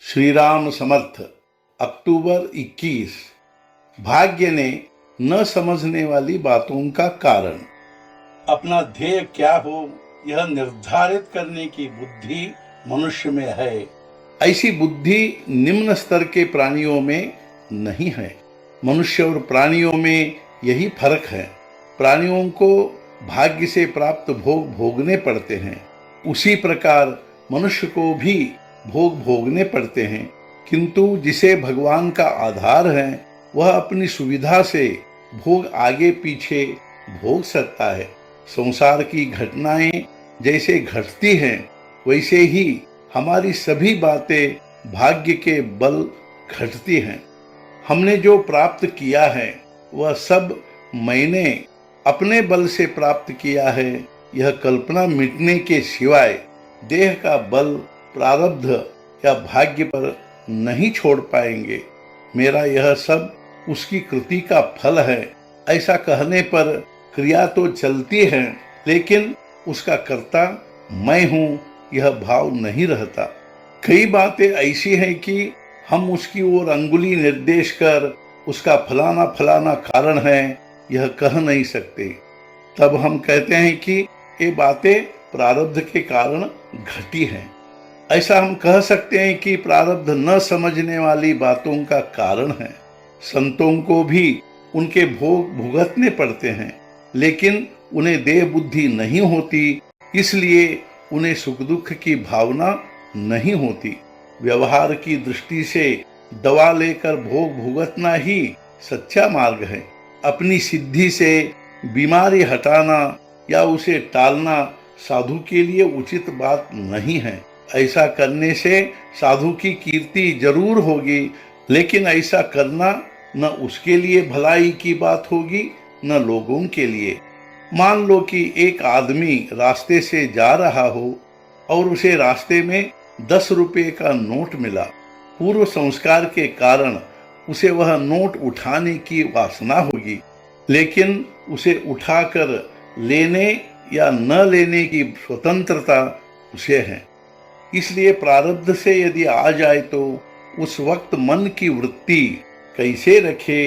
श्री राम समर्थ। अक्टूबर 21। भाग्य ने न समझने वाली बातों का कारण। अपना ध्येय क्या हो यह निर्धारित करने की बुद्धि मनुष्य में है। ऐसी बुद्धि निम्न स्तर के प्राणियों में नहीं है। मनुष्य और प्राणियों में यही फर्क है। प्राणियों को भाग्य से प्राप्त भोग भोगने पड़ते हैं, उसी प्रकार मनुष्य को भी भोग भोगने पड़ते हैं, किंतु जिसे भगवान का आधार है वह अपनी सुविधा से भोग आगे पीछे भोग सकता है। संसार की घटनाएं जैसे घटती हैं वैसे ही हमारी सभी बातें भाग्य के बल घटती हैं। हमने जो प्राप्त किया है वह सब मैंने अपने बल से प्राप्त किया है। यह कल्पना मिटने के सिवाय देह का बल प्रारब्ध या भाग्य पर नहीं छोड़ पाएंगे। मेरा यह सब उसकी कृति का फल है, ऐसा कहने पर क्रिया तो चलती है, लेकिन उसका कर्ता मैं हूं यह भाव नहीं रहता। कई बातें ऐसी हैं कि हम उसकी ओर अंगुली निर्देश कर उसका फलाना फलाना कारण है यह कह नहीं सकते। तब हम कहते हैं कि ये बातें प्रारब्ध के कारण घटी हैं। ऐसा हम कह सकते हैं कि प्रारब्ध न समझने वाली बातों का कारण है। संतों को भी उनके भोग भुगतने पड़ते हैं, लेकिन उन्हें देह बुद्धि नहीं होती, इसलिए उन्हें सुख दुख की भावना नहीं होती। व्यवहार की दृष्टि से दवा लेकर भोग भुगतना ही सच्चा मार्ग है। अपनी सिद्धि से बीमारी हटाना या उसे टालना साधु के लिए उचित बात नहीं है। ऐसा करने से साधु की कीर्ति जरूर होगी, लेकिन ऐसा करना न उसके लिए भलाई की बात होगी न लोगों के लिए। मान लो कि एक आदमी रास्ते से जा रहा हो और उसे रास्ते में 10 रुपए का नोट मिला। पूर्व संस्कार के कारण उसे वह नोट उठाने की वासना होगी, लेकिन उसे उठाकर लेने या न लेने की स्वतंत्रता उसे है। इसलिए प्रारब्ध से यदि आ जाए तो उस वक्त मन की वृत्ति कैसे रखे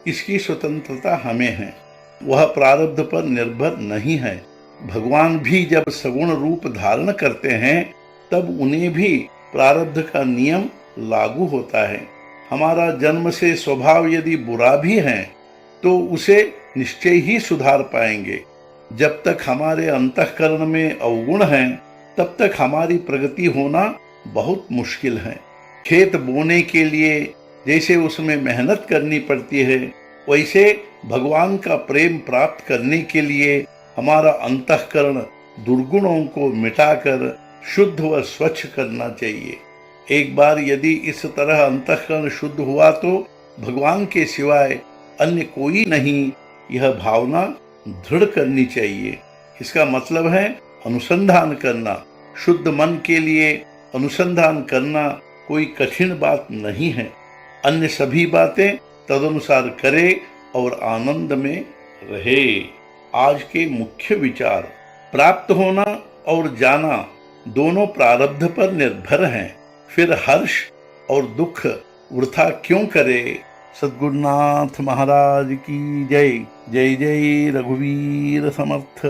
इसकी स्वतंत्रता हमें है, वह प्रारब्ध पर निर्भर नहीं है। भगवान भी जब सगुण रूप धारण करते हैं तब उन्हें भी प्रारब्ध का नियम लागू होता है। हमारा जन्म से स्वभाव यदि बुरा भी है तो उसे निश्चय ही सुधार पाएंगे। जब तक हमारे अंतःकरण में अवगुण हैं तब तक हमारी प्रगति होना बहुत मुश्किल है। खेत बोने के लिए जैसे उसमें मेहनत करनी पड़ती है, वैसे भगवान का प्रेम प्राप्त करने के लिए हमारा अंतःकरण दुर्गुणों को मिटाकर शुद्ध व स्वच्छ करना चाहिए। एक बार यदि इस तरह अंतःकरण शुद्ध हुआ तो भगवान के सिवाय अन्य कोई नहीं, यह भावना दृढ़ करनी चाहिए। इसका मतलब है अनुसंधान करना। शुद्ध मन के लिए अनुसंधान करना कोई कठिन बात नहीं है। अन्य सभी बातें तदनुसार करे और आनंद में रहे। आज के मुख्य विचार। प्राप्त होना और जाना दोनों प्रारब्ध पर निर्भर हैं, फिर हर्ष और दुख वृथा क्यों करे। सद्गुरुनाथ महाराज की जय। जय जय रघुवीर समर्थ।